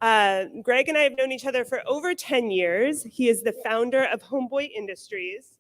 Greg and I have known each other for over 10 years. He is the founder of Homeboy Industries,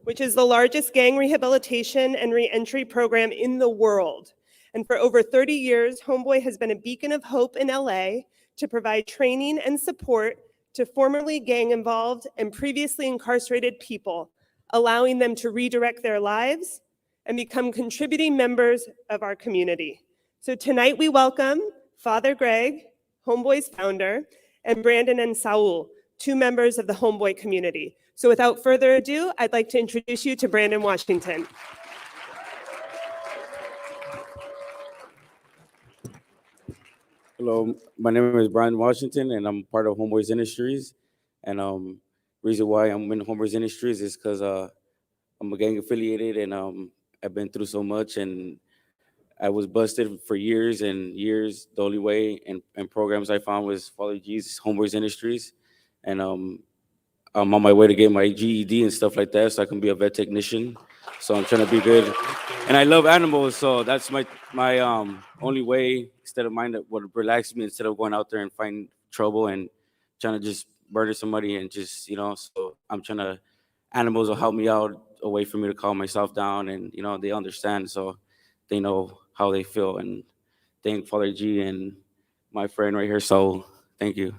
which is the largest gang rehabilitation and reentry program in the world. And for over 30 years, Homeboy has been a beacon of hope in LA to provide training and support to formerly gang-involved and previously incarcerated people, allowing them to redirect their lives and become contributing members of our community. So tonight we welcome Father Greg, Homeboy's founder, and Brandon and Saul, two members of the Homeboy community. So without further ado, I'd like to introduce you to Brandon Washington. Hello, my name is Brian Washington, and I'm part of Homeboys Industries. And reason why I'm in Homeboys Industries is because I'm a gang affiliated, and I've been through so much, and I was busted for years and years. The only way and programs I found was Father G's Homeboys Industries, and I'm on my way to get my GED and stuff like that, so I can be a vet technician. So I'm trying to be good, and I love animals, so that's my only way. Instead of mind that would relax me, instead of going out there and find trouble and trying to just murder somebody and just So I'm trying to. Animals will help me out, a way for me to calm myself down, and they understand, so they know how they feel. And thank Father G and my friend right here. So thank you.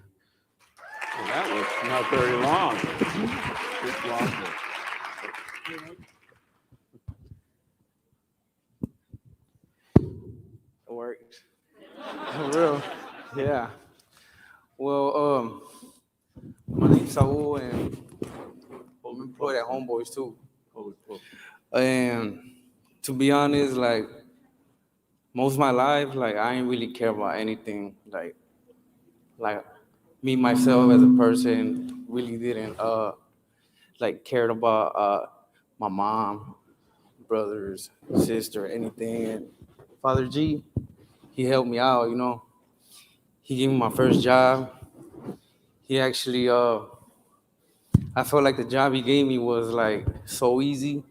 Well, that was not very long. Just long. It worked. For real. Yeah. Well, my name's Saul, and I'm employed at Homeboys too. And to be honest, like most of my life, like I ain't really care about anything. Like me myself as a person really didn't like cared about my mom, brothers, sister, anything. And Father G, he helped me out, He gave me my first job. He actually I felt like the job he gave me was like so easy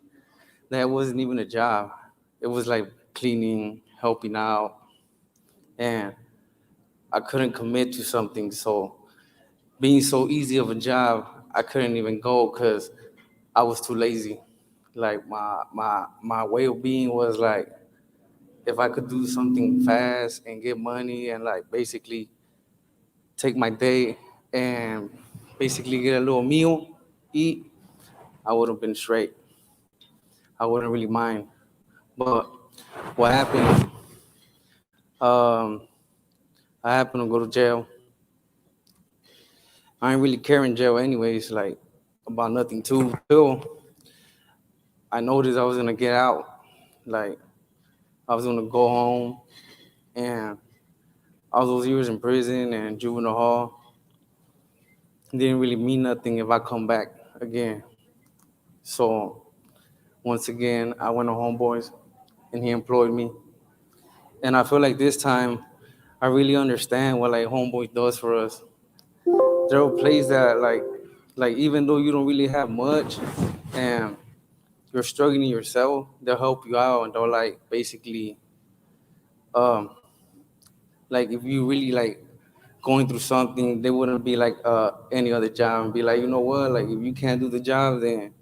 that it wasn't even a job. It was like cleaning, helping out, and I couldn't commit to something. So being so easy of a job, I couldn't even go because I was too lazy. Like my way of being was like, if I could do something fast and get money and like basically take my day and basically get a little meal, eat, I would have been straight. I wouldn't really mind. But what happened? Um, I happened to go to jail. I ain't really care in jail anyways, like about nothing too. Till I noticed I was gonna get out. Like I was gonna go home, and all those years in prison and juvenile hall didn't really mean nothing if I come back again. So once again, I went to Homeboys, and he employed me. And I feel like this time, I really understand what like Homeboys does for us. There are places that like even though you don't really have much, and you're struggling yourself, they'll help you out, and they'll like basically, um, like if you really like going through something, they wouldn't be like any other job and be like, you know what, like if you can't do the job, then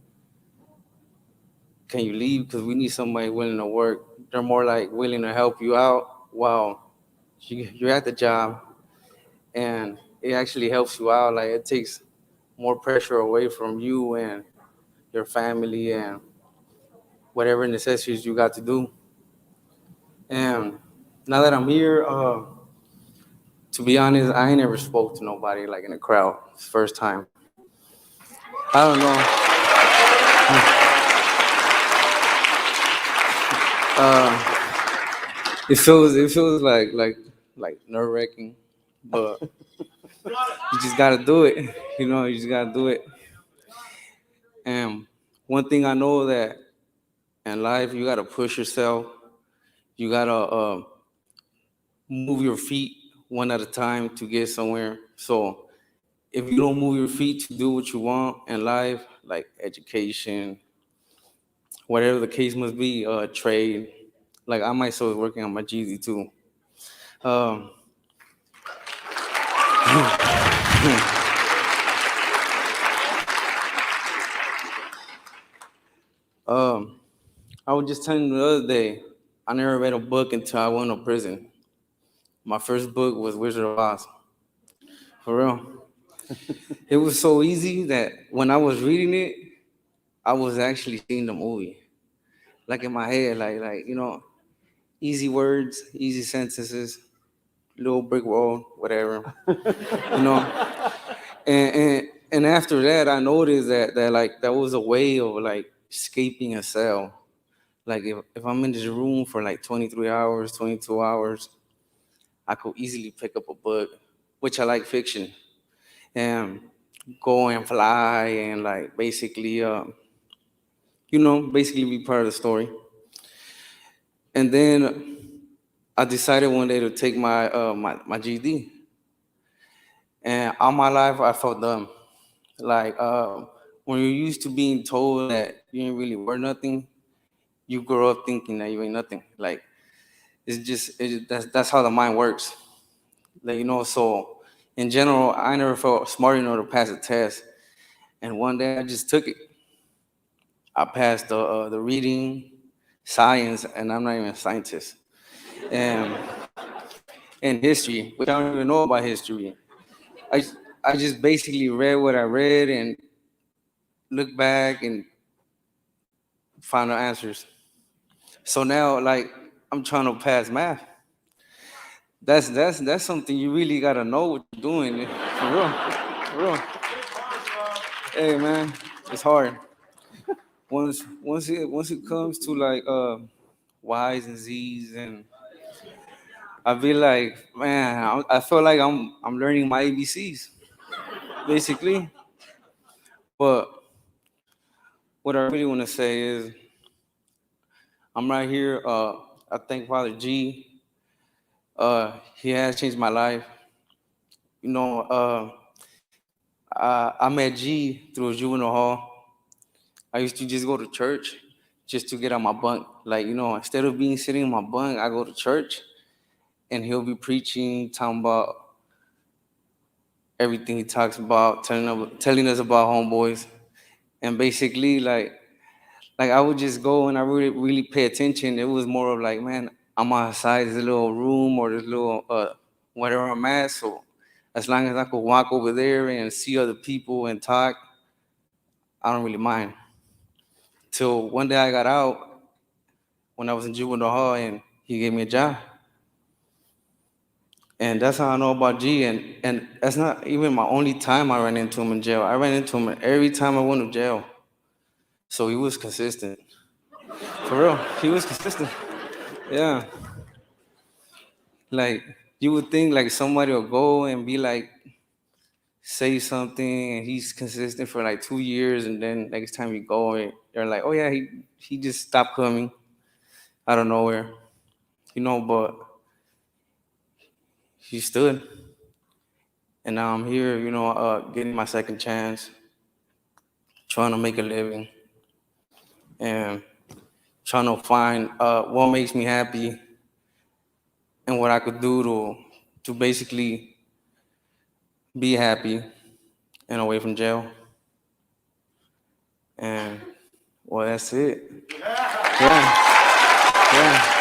can you leave? Because we need somebody willing to work. They're more like willing to help you out while you're at the job, and it actually helps you out. Like it takes more pressure away from you and your family and whatever necessities you got to do. And now that I'm here, to be honest, I ain't never spoke to nobody like in a crowd. It's the first time. I don't know. It feels like nerve wracking, but you just gotta do it. You just gotta do it. And one thing I know that in life, you gotta push yourself. You gotta move your feet one at a time to get somewhere. So if you don't move your feet to do what you want in life, like education, whatever the case must be, trade. Like I myself is working on my GZ too. Um, I was just telling you the other day, I never read a book until I went to prison. My first book was Wizard of Oz. For real. It was so easy that when I was reading it, I was actually seeing the movie. Like in my head, easy words, easy sentences, little brick wall, whatever. you know. And after that, I noticed that was a way of like escaping a cell. Like if I'm in this room for like 23 hours, 22 hours, I could easily pick up a book, which I like fiction, and go and fly and like basically, basically be part of the story. And then I decided one day to take my GED. And all my life, I felt dumb. Like when you're used to being told that you ain't really worth nothing, you grow up thinking that you ain't nothing. Like that's how the mind works. Like so in general, I never felt smart enough to pass a test. And one day I just took it. I passed the reading, science, and I'm not even a scientist. And history, which I don't even know about history. I I just basically read what I read and looked back and found the answers. So now, like, I'm trying to pass math. That's something you really gotta know what you're doing. For real. For real. Hey man, it's hard. Once it comes to like Y's and Z's, and I be like, man, I feel like I'm learning my ABCs, basically. But what I really want to say is I'm right here. I thank Father G. He has changed my life. I met G through a juvenile hall. I used to just go to church just to get on my bunk. Like, instead of being sitting in my bunk, I go to church and he'll be preaching, talking about everything he talks about, telling us about homeboys. And basically, like I would just go and I really, really pay attention. It was more of like, man, I'm outside this little room or this little whatever I'm at. So as long as I could walk over there and see other people and talk, I don't really mind. Till one day I got out when I was in juvenile hall and he gave me a job. And that's how I know about G. And that's not even my only time I ran into him in jail. I ran into him every time I went to jail. So he was consistent. For real, he was consistent. Yeah. Like, you would think like somebody will go and be like, say something, and he's consistent for like 2 years, and then next time you go, they're like, oh yeah, he just stopped coming out of nowhere. But he stood. And now I'm here, getting my second chance, trying to make a living, and trying to find what makes me happy and what I could do to basically be happy and away from jail. And well, that's it. Yeah. Yeah.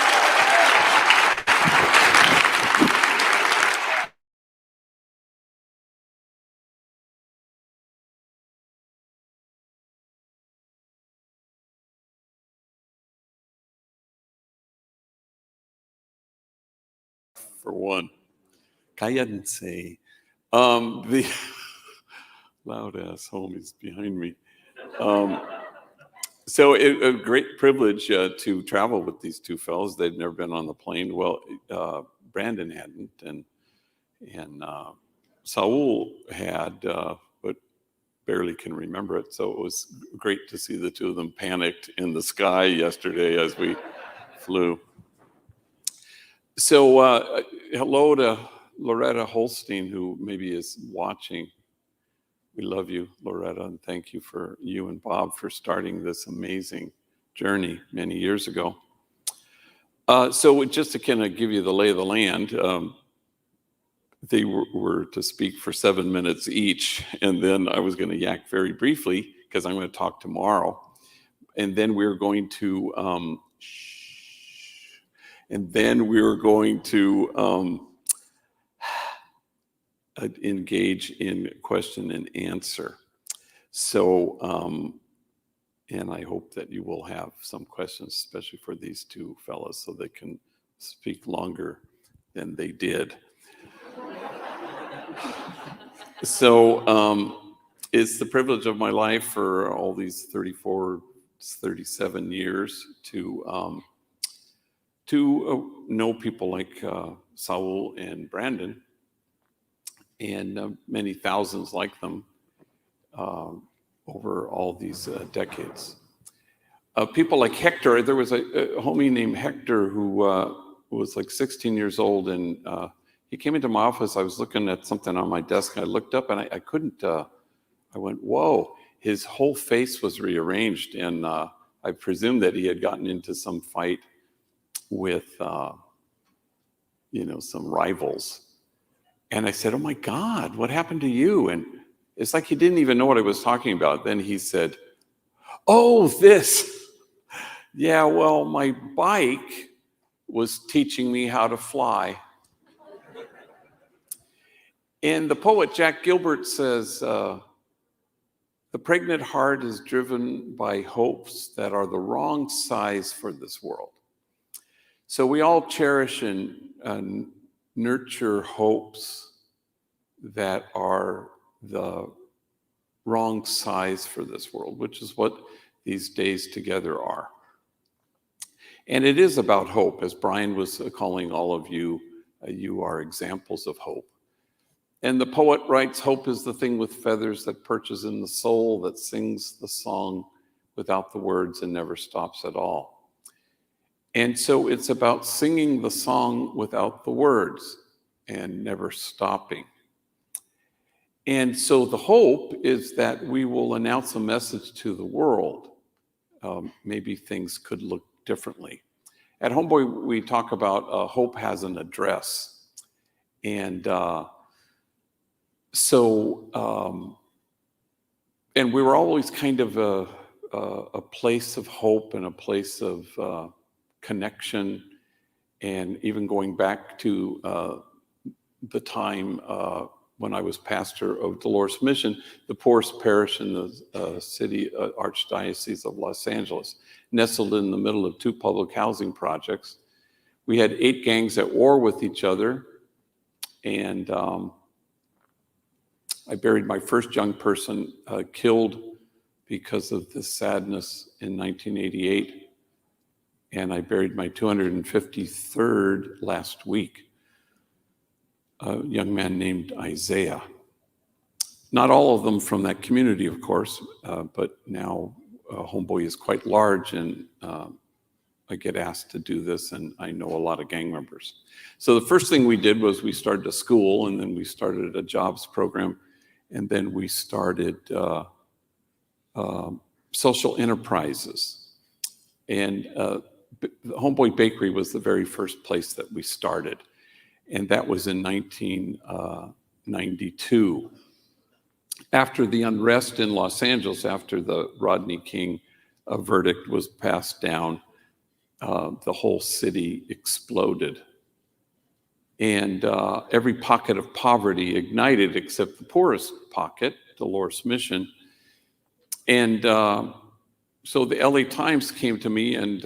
For one. Cállense. The loud ass homies behind me. So a great privilege to travel with these two fellows. They'd never been on the plane. Well, Brandon hadn't, and Saul had, but barely can remember it. So it was great to see the two of them panicked in the sky yesterday as we flew. So hello to Loretta Holstein, who maybe is watching. We love you, Loretta, and thank you for you and Bob for starting this amazing journey many years ago. So just to kind of give you the lay of the land, they were to speak for 7 minutes each, and then I was going to yak very briefly because I'm going to talk tomorrow, and then we were going to engage in question and answer. So, and I hope that you will have some questions, especially for these two fellas, so they can speak longer than they did. So it's the privilege of my life for all these 34, 37 years to know people like Saul and Brandon, and many thousands like them over all these decades. People like Hector, there was a homie named Hector who was like 16 years old, and he came into my office. I was looking at something on my desk, and I looked up, and I couldn't, I went, whoa, his whole face was rearranged, and I presumed that he had gotten into some fight with, some rivals. And I said, oh my God, what happened to you? And it's like he didn't even know what I was talking about. Then he said, oh, this. Yeah, well, my bike was teaching me how to fly. And the poet Jack Gilbert says, the pregnant heart is driven by hopes that are the wrong size for this world. So we all cherish and nurture hopes that are the wrong size for this world, which is what these days together are. And it is about hope. As Brian was calling all of you, you are examples of hope. And the poet writes, hope is the thing with feathers that perches in the soul, that sings the song without the words and never stops at all. And so it's about singing the song without the words and never stopping. And so the hope is that we will announce a message to the world. Maybe things could look differently. At Homeboy, we talk about hope has an address. And and we were always kind of a place of hope and a place of connection. And even going back to the time when I was pastor of Dolores Mission, the poorest parish in the city archdiocese of Los Angeles, nestled in the middle of 2 public housing projects. We had 8 gangs at war with each other, and I buried my first young person killed because of this sadness in 1988, and I buried my 253rd last week, a young man named Isaiah. Not all of them from that community, of course, but now Homeboy is quite large, and I get asked to do this, and I know a lot of gang members. So the first thing we did was we started a school, and then we started a jobs program, and then we started social enterprises. And the Homeboy Bakery was the very first place that we started, and that was in 1992. After the unrest in Los Angeles, after the Rodney King verdict was passed down, the whole city exploded. And every pocket of poverty ignited except the poorest pocket, Dolores Mission. And so the LA Times came to me and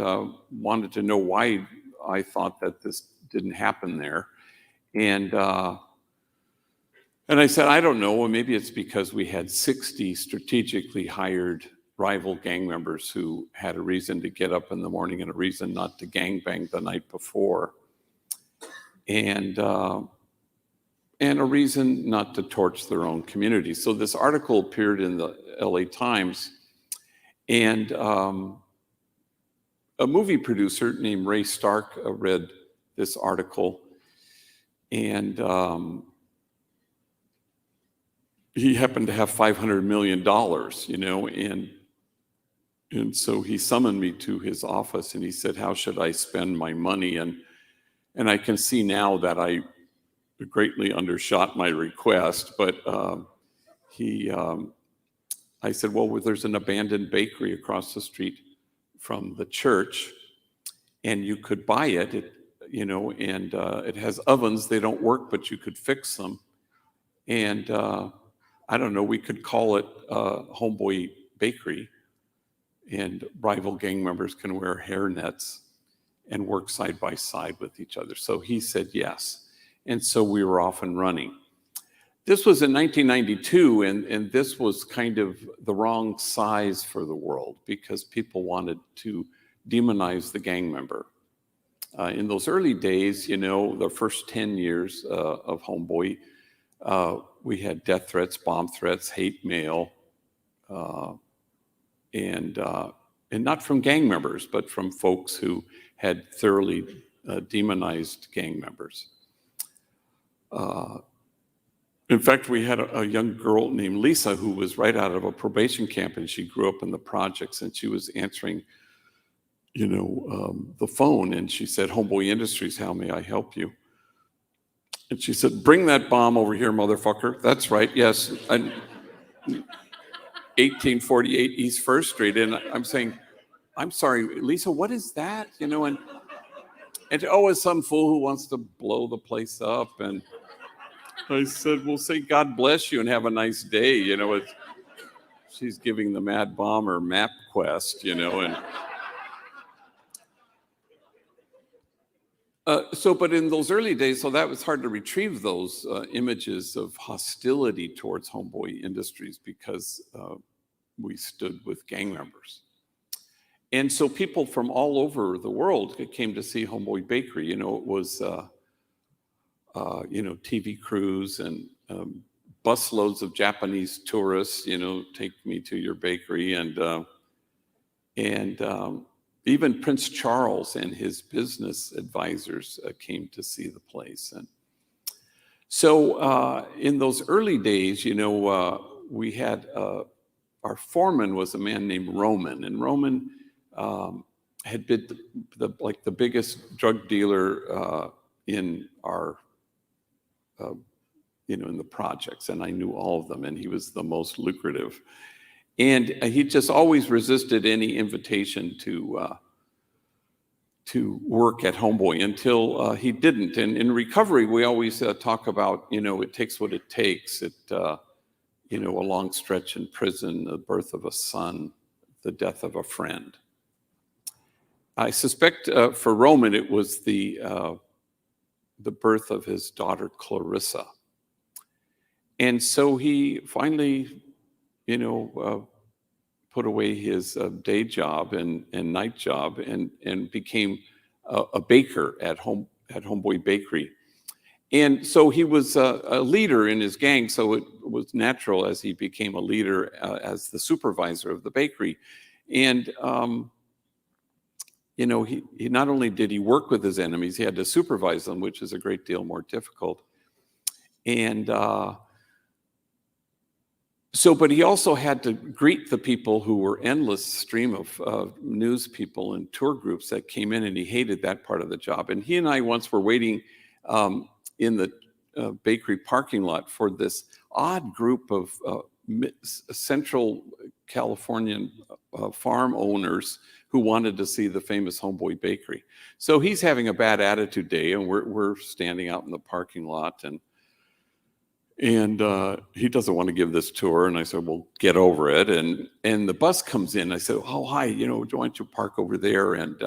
wanted to know why I thought that this didn't happen there. And I said, I don't know, well, maybe it's because we had 60 strategically hired rival gang members who had a reason to get up in the morning and a reason not to gangbang the night before. And a reason not to torch their own community. So this article appeared in the LA Times, and a movie producer named Ray Stark read this article, and he happened to have $500 million, and so he summoned me to his office, and he said, how should I spend my money? And I can see now that I greatly undershot my request, but I said, well, there's an abandoned bakery across the street from the church, and you could buy it, and it has ovens. They don't work, but you could fix them. And I don't know, we could call it Homeboy Bakery, and rival gang members can wear hairnets and work side by side with each other. So he said yes. And so we were off and running. This was in 1992, and this was kind of the wrong size for the world because people wanted to demonize the gang member. In those early days, the first 10 years of Homeboy, we had death threats, bomb threats, hate mail, and not from gang members, but from folks who had thoroughly demonized gang members. In fact, we had a young girl named Lisa who was right out of a probation camp, and she grew up in the projects, and she was answering, the phone, and she said, "Homeboy Industries, how may I help you?" And she said, "Bring that bomb over here, motherfucker." That's right, yes. 1848 East First Street, and I'm saying, "I'm sorry, Lisa, what is that?" And it's some fool who wants to blow the place up, and I said, "Well, say God bless you and have a nice day." She's giving the Mad Bomber map quest, and but in those early days, so that was hard to retrieve those images of hostility towards Homeboy Industries because we stood with gang members. And so people from all over the world came to see Homeboy Bakery. It was TV crews and busloads of Japanese tourists, take me to your bakery. And even Prince Charles and his business advisors came to see the place. And so in those early days, we had our foreman was a man named Roman. And Roman had been the biggest drug dealer in our in the projects, and I knew all of them, and he was the most lucrative. And he just always resisted any invitation to work at Homeboy until he didn't. And in recovery, we always talk about, it takes what it takes. A long stretch in prison, the birth of a son, the death of a friend. I suspect for Roman, it was the birth of his daughter, Clarissa. And so he finally, put away his day job and night job and became a baker at Homeboy Bakery. And so he was a leader in his gang, so it was natural as he became a leader as the supervisor of the bakery. And he not only did he work with his enemies, he had to supervise them, which is a great deal more difficult. And but he also had to greet the people who were endless stream of news people and tour groups that came in, and he hated that part of the job. And he and I once were waiting in the bakery parking lot for this odd group of Central Californian farm owners who wanted to see the famous Homeboy Bakery. So he's having a bad attitude day, and we're standing out in the parking lot, and he doesn't want to give this tour. And I said, "Well, get over it." And the bus comes in. I said, "Oh, hi, why don't you park over there?" And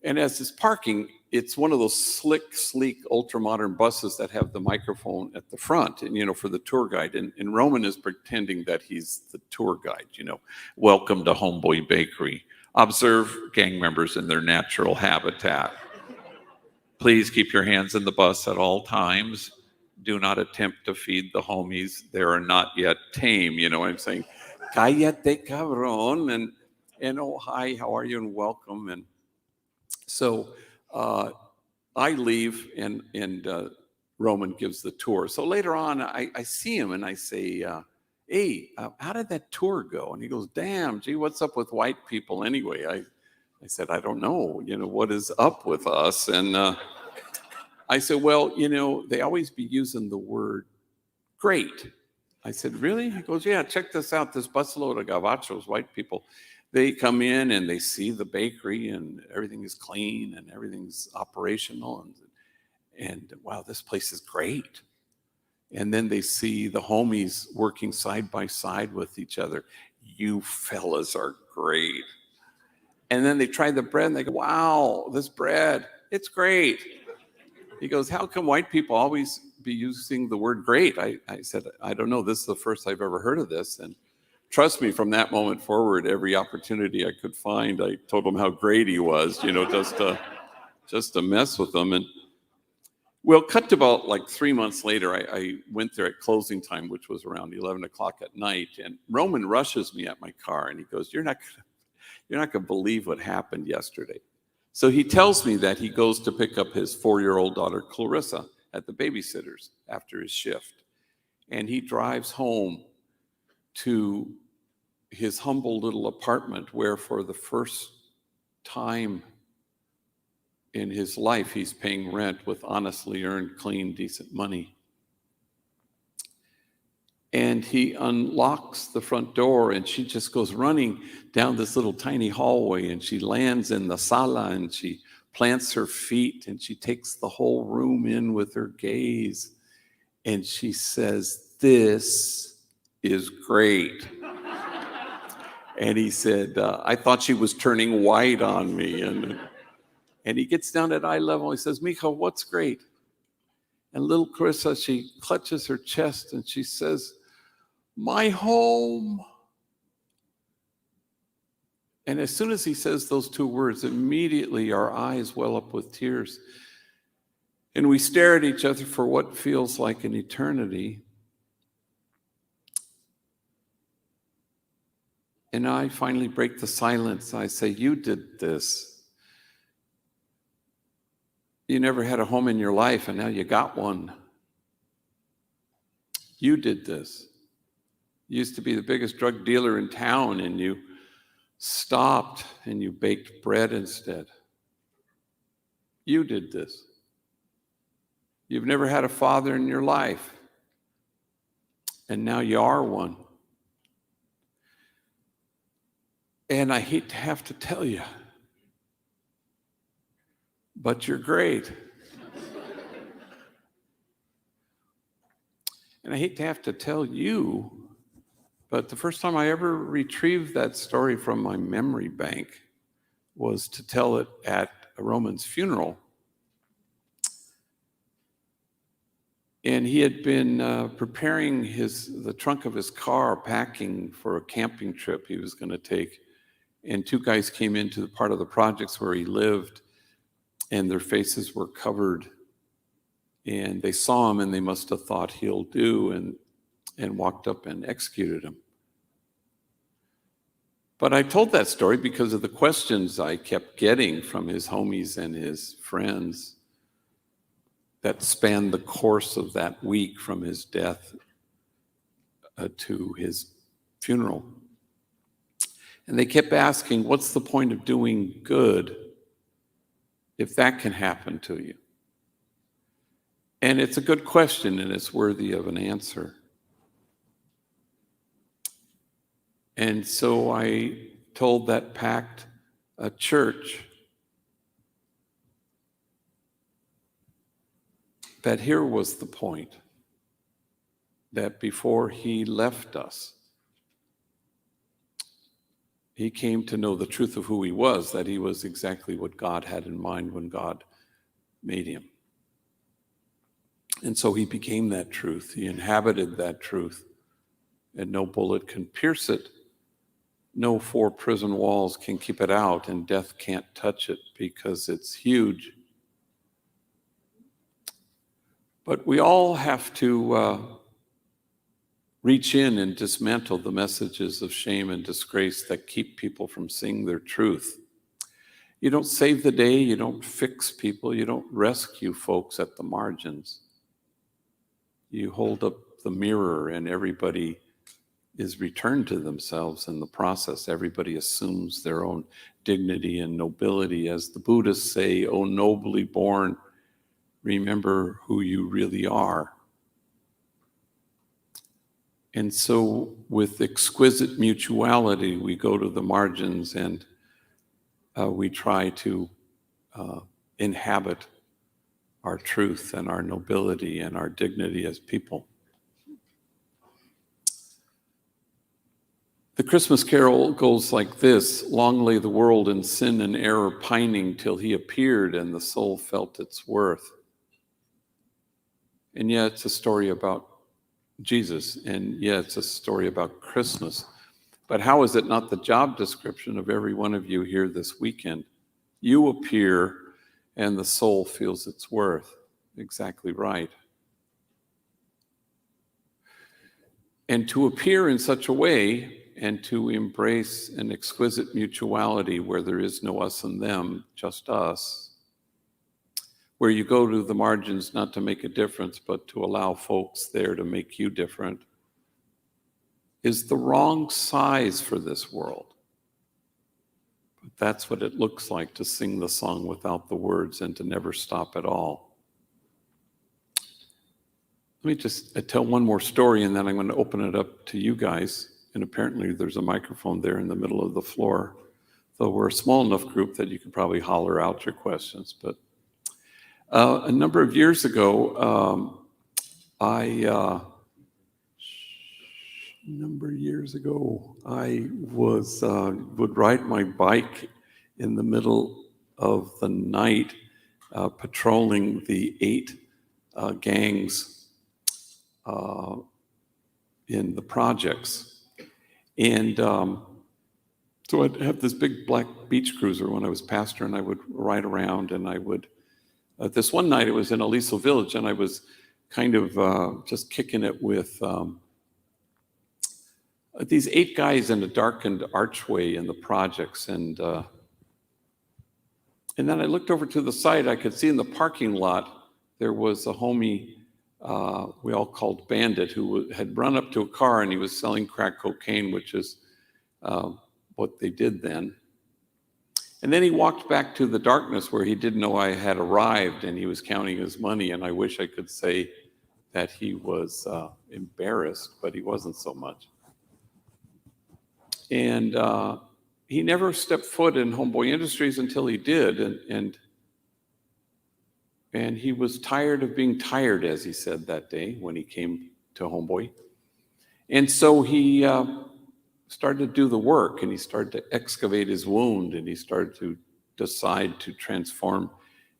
as it's parking, it's one of those slick, sleek, ultra-modern buses that have the microphone at the front, and for the tour guide. And Roman is pretending that he's the tour guide. "Welcome to Homeboy Bakery. Observe gang members in their natural habitat. Please keep your hands in the bus at all times. Do not attempt to feed the homies. They are not yet tame." I'm saying, "Cállate, cabrón." And "Oh, hi, how are you?" and "Welcome." And so I leave, and Roman gives the tour. So later on, I see him, and I say, "Hey, how did that tour go?" And he goes, "Damn, gee, what's up with white people anyway?" I said, "I don't know, what is up with us?" And I said, well, they always be using the word great. I said, really? He goes, yeah, check this out. This busload of gabachos, white people, they come in and they see the bakery and everything is clean and everything's operational. And wow, this place is great. And then they see the homies working side by side with each other. You fellas are great. And then they try the bread and they go, wow, this bread, it's great. He goes, how come white people always be using the word great? I said, I don't know. This is the first I've ever heard of this. And trust me, from that moment forward, every opportunity I could find, I told him how great he was, just to mess with them. And well, cut to about like 3 months later, I went there at closing time, which was around 11 o'clock at night. And Roman rushes me at my car and he goes, you're not going to believe what happened yesterday. So he tells me that he goes to pick up his 4-year-old daughter, Clarissa, at the babysitter's after his shift. And he drives home to his humble little apartment where for the first time in his life, he's paying rent with honestly earned, clean, decent money. And he unlocks the front door and she just goes running down this little tiny hallway and she lands in the sala and she plants her feet and she takes the whole room in with her gaze. And she says, this is great. And he said, I thought she was turning white on me. And he gets down at eye level. He says, Mija, what's great? And little Carissa, she clutches her chest and she says, my home. And as soon as he says those 2 words, immediately our eyes well up with tears. And we stare at each other for what feels like an eternity. And I finally break the silence. I say, you did this. You never had a home in your life, and now you got one. You did this. You used to be the biggest drug dealer in town, and you stopped and you baked bread instead. You did this. You've never had a father in your life, and now you are one. And I hate to have to tell you, but you're great. And I hate to have to tell you, but the first time I ever retrieved that story from my memory bank was to tell it at a Roman's funeral. And he had been preparing the trunk of his car, packing for a camping trip he was going to take. And 2 guys came into the part of the projects where he lived, and their faces were covered. And they saw him, and they must have thought he'll do, and walked up and executed him. But I told that story because of the questions I kept getting from his homies and his friends that spanned the course of that week from his death to his funeral. And they kept asking, what's the point of doing good if that can happen to you? And it's a good question, and it's worthy of an answer. And so I told that packed church that here was the point, that before he left us, he came to know the truth of who he was, that he was exactly what God had in mind when God made him. And so he became that truth. He inhabited that truth, and no bullet can pierce it. No 4 prison walls can keep it out, and death can't touch it because it's huge. But we all have to reach in and dismantle the messages of shame and disgrace that keep people from seeing their truth. You don't save the day, you don't fix people, you don't rescue folks at the margins. You hold up the mirror and everybody is returned to themselves in the process. Everybody assumes their own dignity and nobility. As the Buddhists say, "O nobly born, remember who you really are. And so with exquisite mutuality, we go to the margins and we try to inhabit our truth and our nobility and our dignity as people. The Christmas carol goes like this: long lay the world in sin and error pining till he appeared and the soul felt its worth. And yeah, it's a story about Jesus, and yeah, it's a story about Christmas. But how is it not the job description of every one of you here this weekend? You appear and the soul feels its worth. Exactly right. And to appear in such a way and to embrace an exquisite mutuality where there is no us and them, just us, where you go to the margins not to make a difference, but to allow folks there to make you different, is the wrong size for this world. But that's what it looks like to sing the song without the words and to never stop at all. Let me just tell one more story, and then I'm going to open it up to you guys. And apparently there's a microphone there in the middle of the floor, though we're a small enough group that you can probably holler out your questions. But a number of years ago, I would ride my bike in the middle of the night, patrolling the 8 gangs in the projects. And so I'd have this big black beach cruiser when I was pastor, and I would ride around, and I would, this one night it was in Aliso Village, and I was kind of just kicking it with these 8 guys in a darkened archway in the projects. And then I looked over to the side. I could see in the parking lot there was a homie we all called Bandit, who had run up to a car, and he was selling crack cocaine, which is what they did then. And then he walked back to the darkness where he didn't know I had arrived, and he was counting his money. And I wish I could say that he was embarrassed, but he wasn't so much. And he never stepped foot in Homeboy Industries until he did. And he was tired of being tired, as he said that day when he came to Homeboy. And so he started to do the work, and he started to excavate his wound, and he started to decide to transform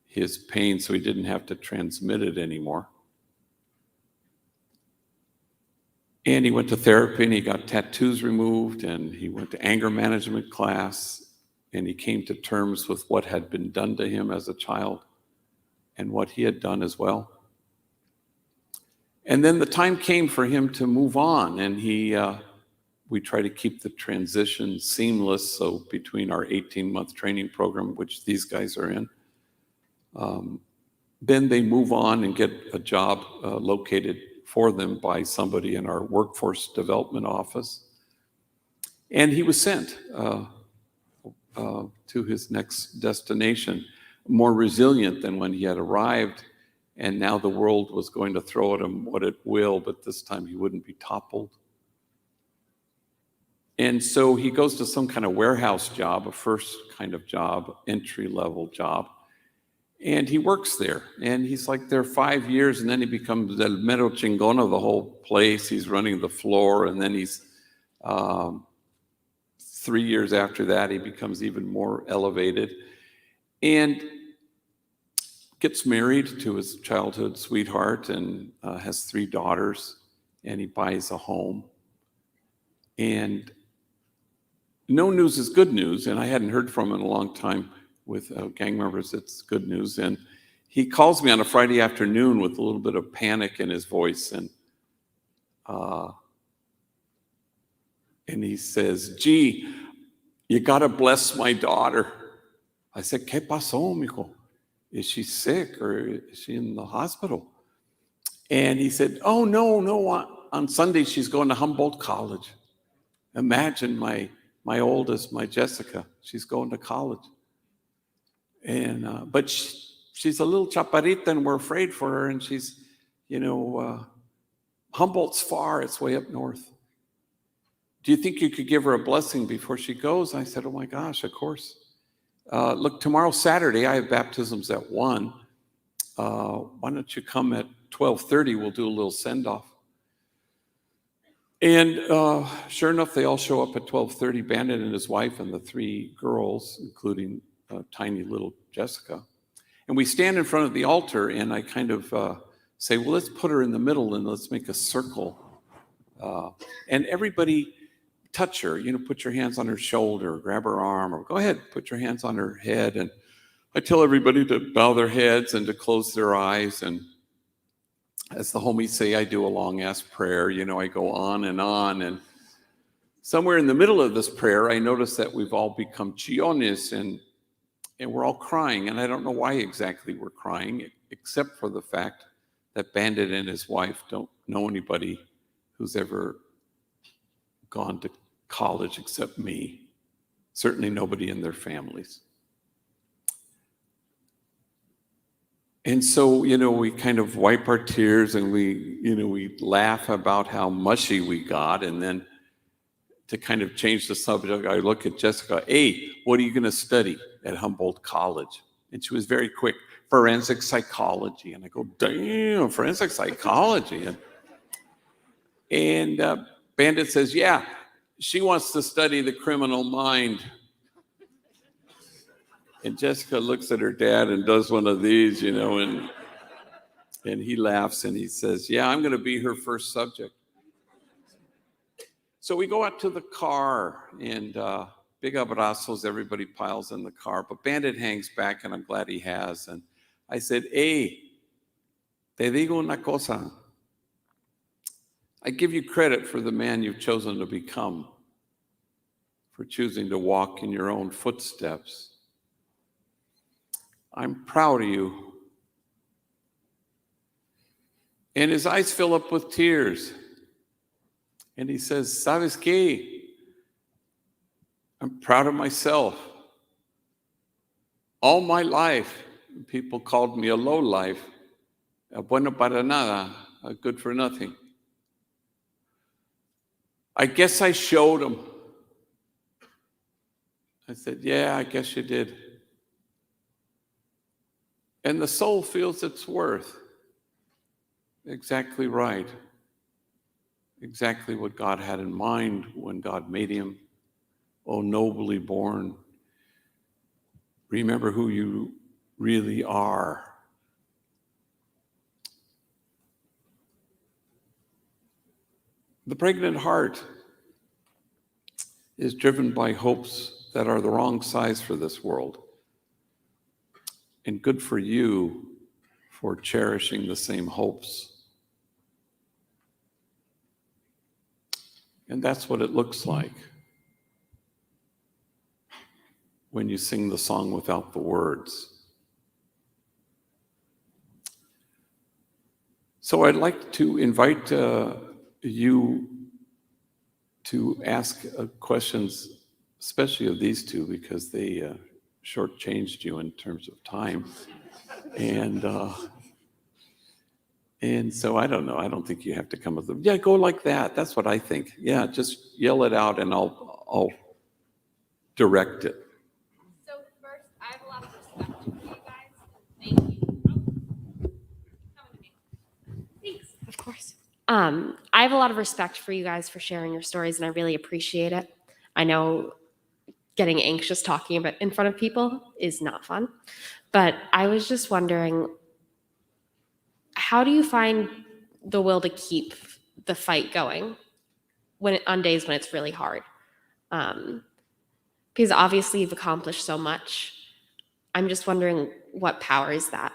his pain so he didn't have to transmit it anymore. And he went to therapy, and he got tattoos removed, and he went to anger management class, and he came to terms with what had been done to him as a child and what he had done as well. And then the time came for him to move on, and we try to keep the transition seamless. So between our 18-month training program, which these guys are in, then they move on and get a job located for them by somebody in our workforce development office. And he was sent to his next destination, more resilient than when he had arrived. And now the world was going to throw at him what it will, but this time he wouldn't be toppled. And so he goes to some kind of warehouse job, a first kind of job, entry-level job. And he works there. And he's like there 5 years, and then he becomes el mero chingón of the whole place. He's running the floor. And then he's 3 years after that, he becomes even more elevated. And gets married to his childhood sweetheart, and has 3 daughters, and he buys a home. And no news is good news, and I hadn't heard from him in a long time with gang members. It's good news. And he calls me on a Friday afternoon with a little bit of panic in his voice, and he says, "Gee, you gotta bless my daughter." I said, "¿Qué pasó, mijo? Is she sick, or is she in the hospital?" And he said, "Oh, no, on Sunday she's going to Humboldt College." Imagine my oldest, my Jessica, she's going to college. And but she's a little chaparrita and we're afraid for her. And she's, Humboldt's far, it's way up north. Do you think you could give her a blessing before she goes? I said, oh my gosh, of course. Look, tomorrow, Saturday, I have baptisms at 1. Why don't you come at 12:30? We'll do a little send-off. And sure enough, they all show up at 12:30, Bandit and his wife and the 3 girls, including tiny little Jessica. And we stand in front of the altar, and I kind of say, well, let's put her in the middle and let's make a circle. And everybody touch her, put your hands on her shoulder, grab her arm, or go ahead, put your hands on her head. And I tell everybody to bow their heads and to close their eyes. And as the homies say, I do a long-ass prayer. I go on. And somewhere in the middle of this prayer, I notice that we've all become chillones, and we're all crying. And I don't know why exactly we're crying, except for the fact that Bandit and his wife don't know anybody who's ever gone to college except me. Certainly nobody in their families. And so, we kind of wipe our tears and we laugh about how mushy we got. And then to kind of change the subject, I look at Jessica, hey, what are you going to study at Humboldt College? And she was very quick, forensic psychology. And I go, damn, forensic psychology. And Bandit says, yeah, she wants to study the criminal mind. And Jessica looks at her dad and does one of these, and he laughs and he says, yeah, I'm going to be her first subject. So we go out to the car, and big abrazos, everybody piles in the car, but Bandit hangs back, and I'm glad he has. And I said, hey, te digo una cosa. I give you credit for the man you've chosen to become, for choosing to walk in your own footsteps. I'm proud of you. And his eyes fill up with tears. And he says, ¿Sabes qué? I'm proud of myself. All my life, people called me a lowlife, a bueno para nada, a good for nothing. I guess I showed them. I said, yeah, I guess you did. And the soul feels its worth. Exactly right. Exactly what God had in mind when God made him. Oh, nobly born. Remember who you really are. The pregnant heart is driven by hopes that are the wrong size for this world. And good for you for cherishing the same hopes. And that's what it looks like when you sing the song without the words. So I'd like to invite you to ask questions, especially of these two, because they shortchanged you in terms of time. And so I don't know. I don't think you have to come with them. Yeah, go like that. That's what I think. Yeah, just yell it out and I'll direct it. So first, I have a lot of respect for you guys. Thank you. Come with me. Thanks. Of course. I have a lot of respect for you guys for sharing your stories, and I really appreciate it. I know getting anxious talking about in front of people is not fun, but I was just wondering, how do you find the will to keep the fight going on days when it's really hard? Because obviously you've accomplished so much. I'm just wondering, what power is that?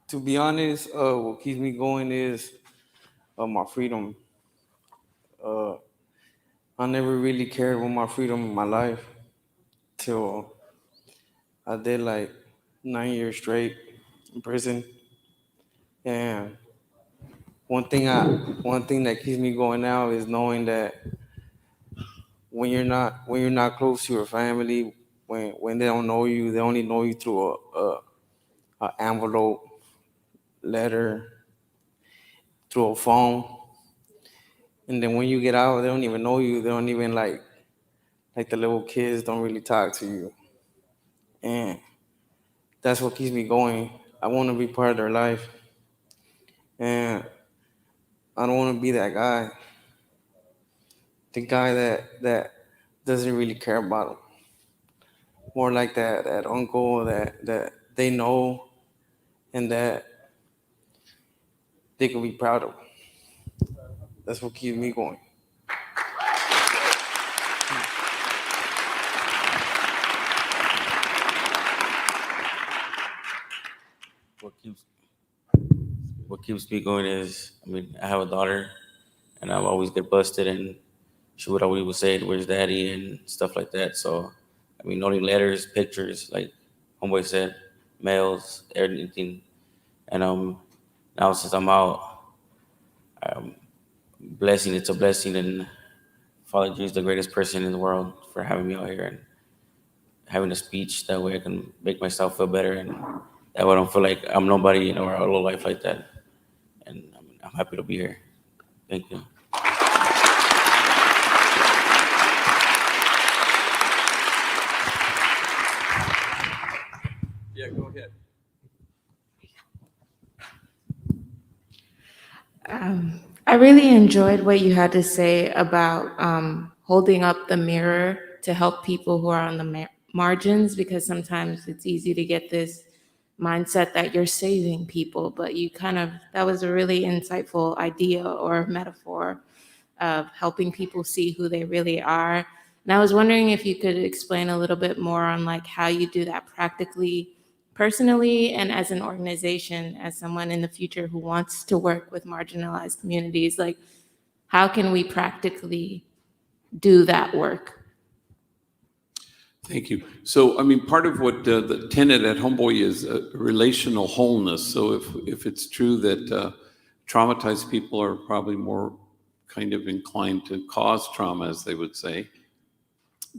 To be honest, what keeps me going is my freedom. I never really cared about my freedom in my life till I did like 9 years straight in prison. And one thing that keeps me going now is knowing that when you're not close to your family, when they don't know you, they only know you through a envelope, letter, through a phone. And then when you get out, they don't even know you. They don't even like the little kids don't really talk to you. And that's what keeps me going. I want to be part of their life. And I don't want to be that guy. The guy that doesn't really care about them. More like that uncle that they know and that they can be proud of. That's what keeps me going. What keeps me going is, I mean, I have a daughter, and I always get busted, and she would always say, "Where's Daddy?" and stuff like that. So, I mean, not only letters, pictures, like Homeboy said, mails, everything. And now since I'm out, blessing. It's a blessing, and Father G is the greatest person in the world for having me out here and having a speech. That way, I can make myself feel better, and that way, I don't feel like I'm nobody, or a low life like that. And I'm happy to be here. Thank you. Yeah, go ahead. I really enjoyed what you had to say about holding up the mirror to help people who are on the margins, because sometimes it's easy to get this mindset that you're saving people, but that was a really insightful idea or metaphor of helping people see who they really are. And I was wondering if you could explain a little bit more on like how you do that practically, personally, and as an organization, as someone in the future who wants to work with marginalized communities. Like, how can we practically do that work? Thank you. So, I mean, part of what the tenet at Homeboy is relational wholeness. So if it's true that traumatized people are probably more kind of inclined to cause trauma, as they would say,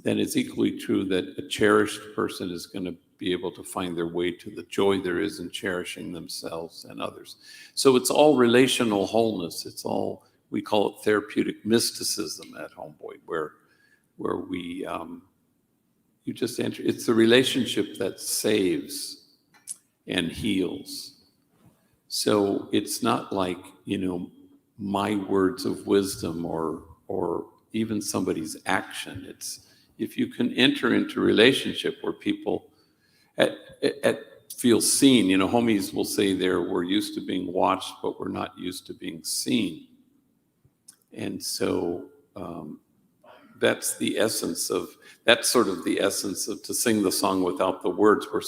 then it's equally true that a cherished person is going to be able to find their way to the joy there is in cherishing themselves and others. So it's all relational wholeness. It's all, we call it therapeutic mysticism at Homeboy, where we, you just enter, it's the relationship that saves and heals. So it's not like, my words of wisdom or even somebody's action. It's, if you can enter into a relationship where people feel seen, homies will say we're used to being watched, but we're not used to being seen. And so that's the essence of, to sing the song without the words. We're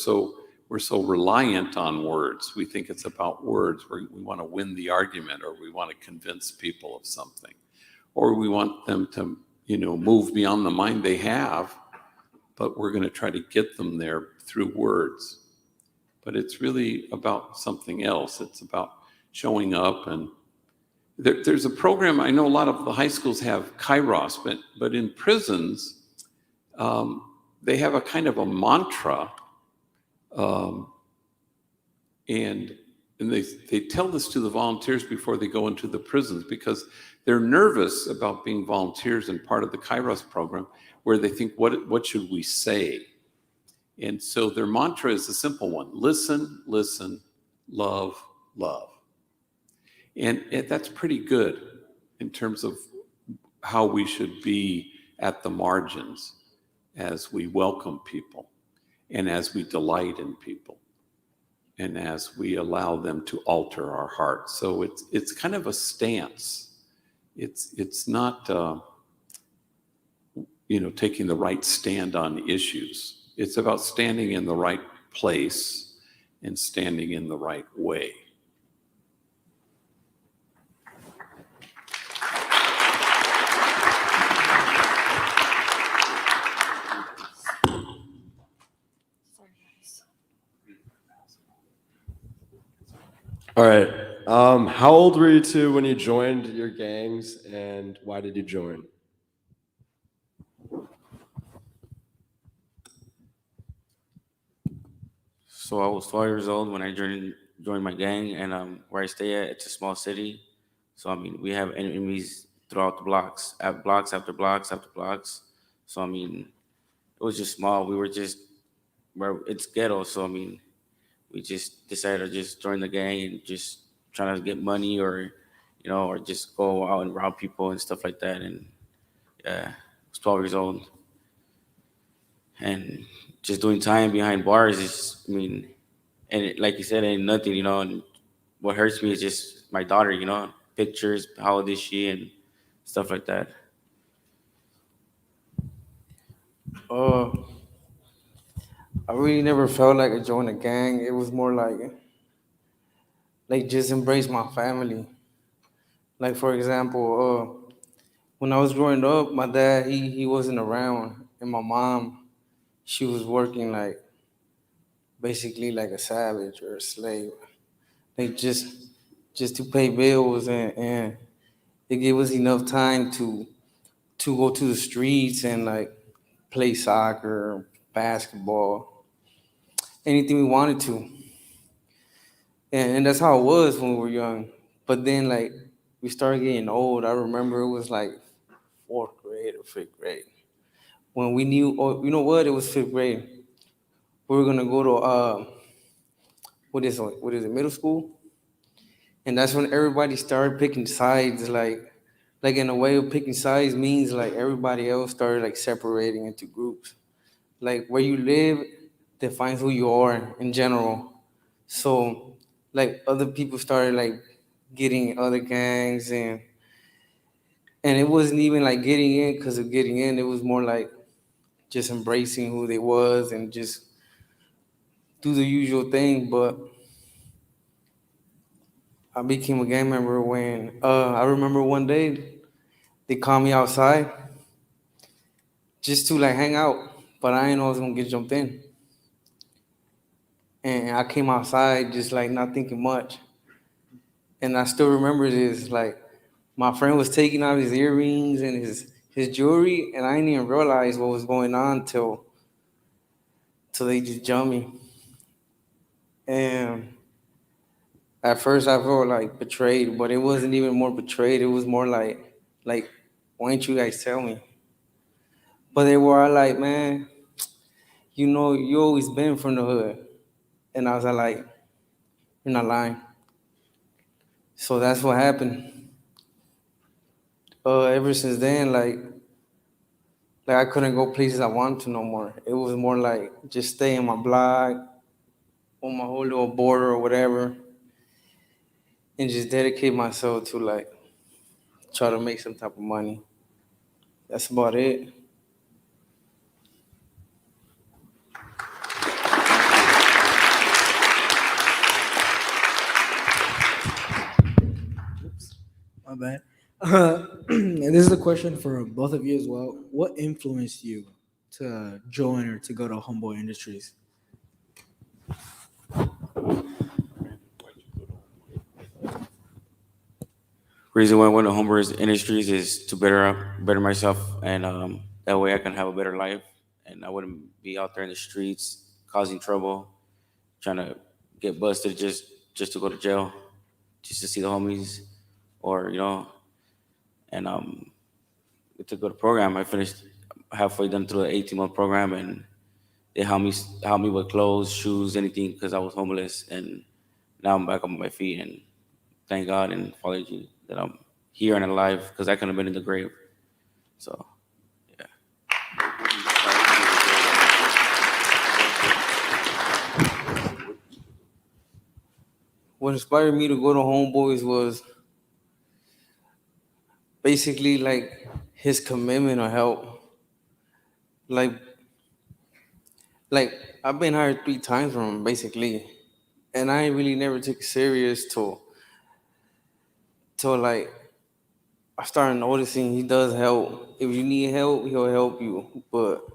so reliant on words. We think it's about words. We want to win the argument, or we want to convince people of something, or we want them to, move beyond the mind they have, but we're going to try to get them there through words. But it's really about something else. It's about showing up. And there's a program, I know a lot of the high schools have Kairos, but in prisons, they have a kind of a mantra. And they tell this to the volunteers before they go into the prisons, because they're nervous about being volunteers and part of the Kairos program, where they think, what should we say? And so their mantra is a simple one: listen, listen, love, love. And that's pretty good in terms of how we should be at the margins as we welcome people, and as we delight in people, and as we allow them to alter our hearts. So it's kind of a stance. It's not taking the right stand on issues. It's about standing in the right place and standing in the right way. All right. How old were you two when you joined your gangs, and why did you join? So I was 12 years old when I joined my gang, and where I stay at, it's a small city. So I mean, we have enemies throughout the blocks, at blocks after blocks after blocks. So I mean, it was just small. We were just where it's ghetto. So I mean, we just decided to just join the gang and just trying to get money or, or just go out and rob people and stuff like that. And yeah, I was 12 years old, and just doing time behind bars is, I mean, and like you said, ain't nothing, And what hurts me is just my daughter, pictures, how old is she, and stuff like that. Uh, I really never felt like I joined a gang. It was more like just embrace my family. Like for example, when I was growing up, my dad he wasn't around, and my mom she was working like basically like a savage or a slave. Like just to pay bills, and it gave us enough time to go to the streets and like play soccer, basketball, anything we wanted to. And that's how it was when we were young. But then like we started getting old. I remember it was like fourth grade or fifth grade when we knew. Oh, you know what? It was fifth grade. We were gonna go to what is it? Middle school, and that's when everybody started picking sides. Like in a way of picking sides means like everybody else started like separating into groups. Like where you live defines who you are in general. So like other people started like getting other gangs, and it wasn't even like getting in because of getting in. It was more like just embracing who they was and just do the usual thing. But I became a gang member when I remember one day they called me outside just to like hang out, but I didn't know I was gonna get jumped in. And I came outside just like not thinking much. And I still remember this, like my friend was taking out his earrings and his jewelry, and I didn't even realize what was going on till they just jumped me. And at first I felt like betrayed, but it wasn't even more betrayed. It was more like why didn't you guys tell me? But they were all like, man, you always been from the hood. And I was like, you're not lying. So that's what happened. Ever since then, like I couldn't go places I wanted to no more. It was more like just stay in my block, on my whole little border or whatever, and just dedicate myself to like try to make some type of money. That's about it. My bad. And this is a question for both of you as well. What influenced you to join or to go to Homeboy Industries? Reason why I went to Homeboy Industries is to better myself, and that way I can have a better life, and I wouldn't be out there in the streets causing trouble, trying to get busted just to go to jail, just to see the homies, or and to go to program. I finished halfway done through the 18-month program, and they helped me with clothes, shoes, anything, because I was homeless, and now I'm back on my feet, and thank God and Father you that I'm here and alive, because I could have been in the grave. So yeah. What inspired me to go to Homeboys was basically like his commitment to help. Like like I've been hired 3 times from him basically, and I really never took it serious till like I started noticing he does help. If you need help, he'll help you. But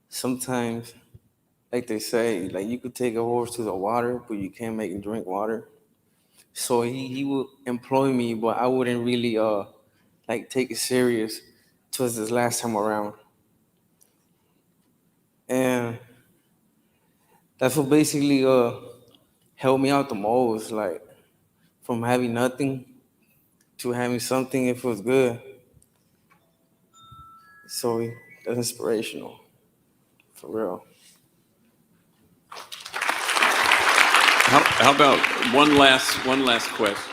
sometimes, like they say, like you could take a horse to the water, but you can't make him drink water. So he would employ me, but I wouldn't really like take it serious towards this last time around. And that's what basically helped me out the most, like from having nothing to having something if it was good. So that's inspirational, for real. How about one last question?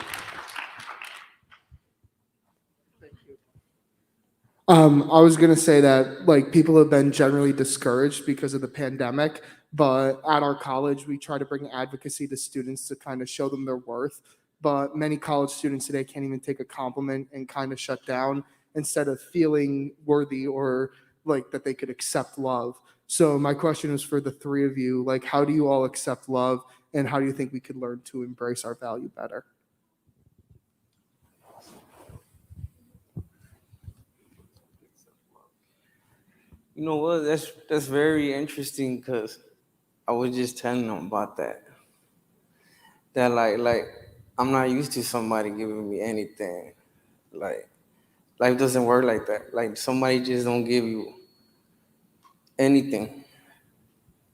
I was gonna say that like people have been generally discouraged because of the pandemic, but at our college we try to bring advocacy to students to kind of show them their worth. But many college students today can't even take a compliment and kind of shut down instead of feeling worthy or like that they could accept love. So my question is for the three of you, like how do you all accept love and how do you think we could learn to embrace our value better? You know what? That's very interesting because I was just telling them about that. That like I'm not used to somebody giving me anything. Like life doesn't work like that. Like somebody just don't give you anything.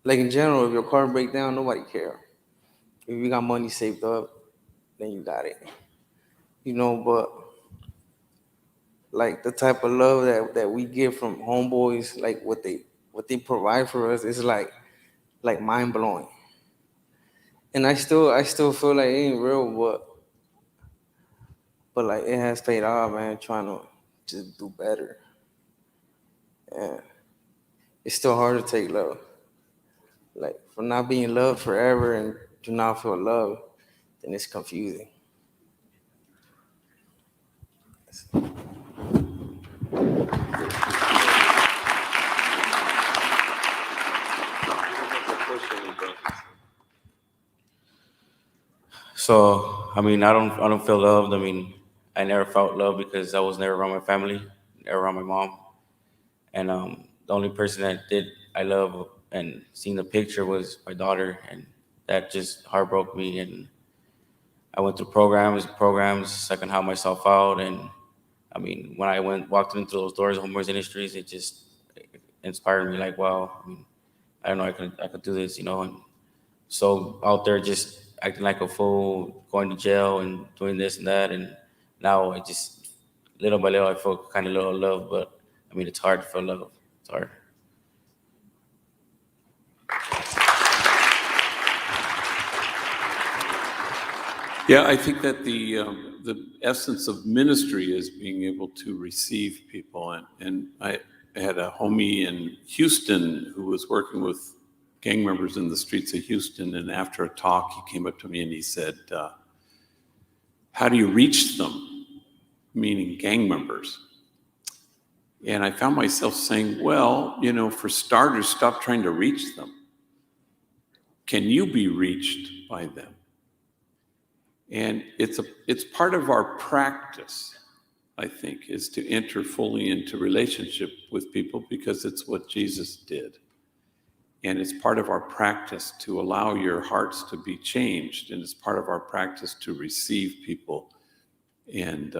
Like in general, if your car break down, nobody care. If you got money saved up, then you got it. You know, but like the type of love that we get from homeboys, like what they provide for us is like mind blowing. And I still feel like it ain't real, but like it has paid off, man, trying to just do better. And it's still hard to take love. Like for not being loved forever and to not feel love, then it's confusing. So, I mean, I don't feel loved. I mean, I never felt love because I was never around my family, never around my mom. And the only person that did I love and seen the picture was my daughter, and that just heartbroke me. And I went through programs, second how myself out. And I mean, when I walked into those doors, Homeboys Industries, it just inspired me. Like, wow, I mean, I don't know, I could do this, you know. And so out there just acting like a fool, going to jail and doing this and that. And now I just, little by little, I feel kind of little love, but I mean, it's hard to feel love. It's hard. Yeah, I think that the essence of ministry is being able to receive people. And I had a homie in Houston who was working with gang members in the streets of Houston. And after a talk, he came up to me and he said, how do you reach them? Meaning gang members. And I found myself saying, well, you know, for starters, stop trying to reach them. Can you be reached by them? And it's part of our practice, I think, is to enter fully into relationship with people because it's what Jesus did. And it's part of our practice to allow your hearts to be changed. And it's part of our practice to receive people and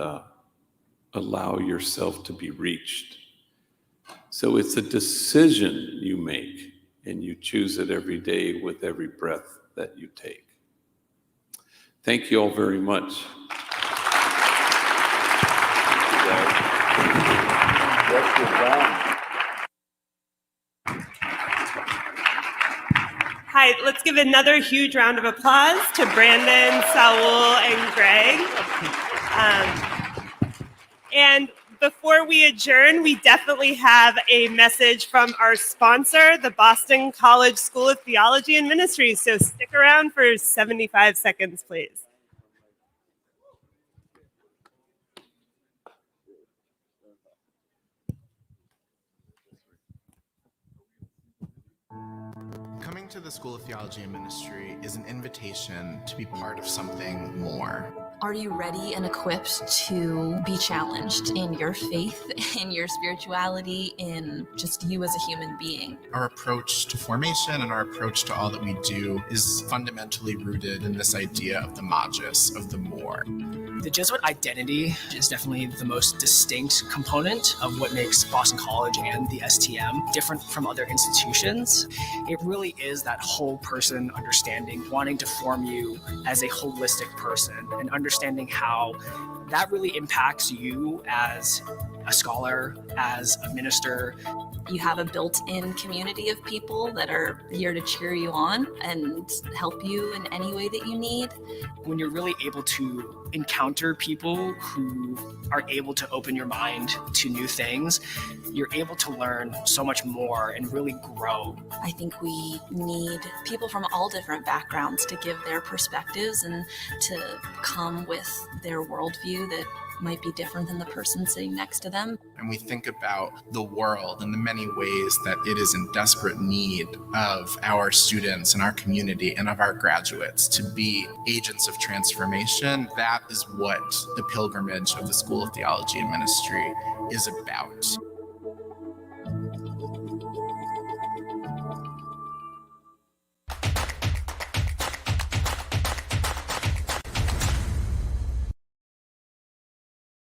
allow yourself to be reached. So it's a decision you make, and you choose it every day with every breath that you take. Thank you all very much. Hi, let's give another huge round of applause to Brandon, Saul, and Greg. And before we adjourn, we definitely have a message from our sponsor, the Boston College School of Theology and Ministry. So stick around for 75 seconds, please. Coming to the School of Theology and Ministry is an invitation to be part of something more. Are you ready and equipped to be challenged in your faith, in your spirituality, in just you as a human being? Our approach to formation and our approach to all that we do is fundamentally rooted in this idea of the magis, of the more. The Jesuit identity is definitely the most distinct component of what makes Boston College and the STM different from other institutions. It really is that whole person understanding, wanting to form you as a holistic person and understanding how that really impacts you as a scholar, as a minister. You have a built-in community of people that are here to cheer you on and help you in any way that you need. When you're really able to encounter people who are able to open your mind to new things, you're able to learn so much more and really grow. I think we need people from all different backgrounds to give their perspectives and to come with their worldview that might be different than the person sitting next to them. And we think about the world and the many ways that it is in desperate need of our students and our community and of our graduates to be agents of transformation. That is what the pilgrimage of the School of Theology and Ministry is about.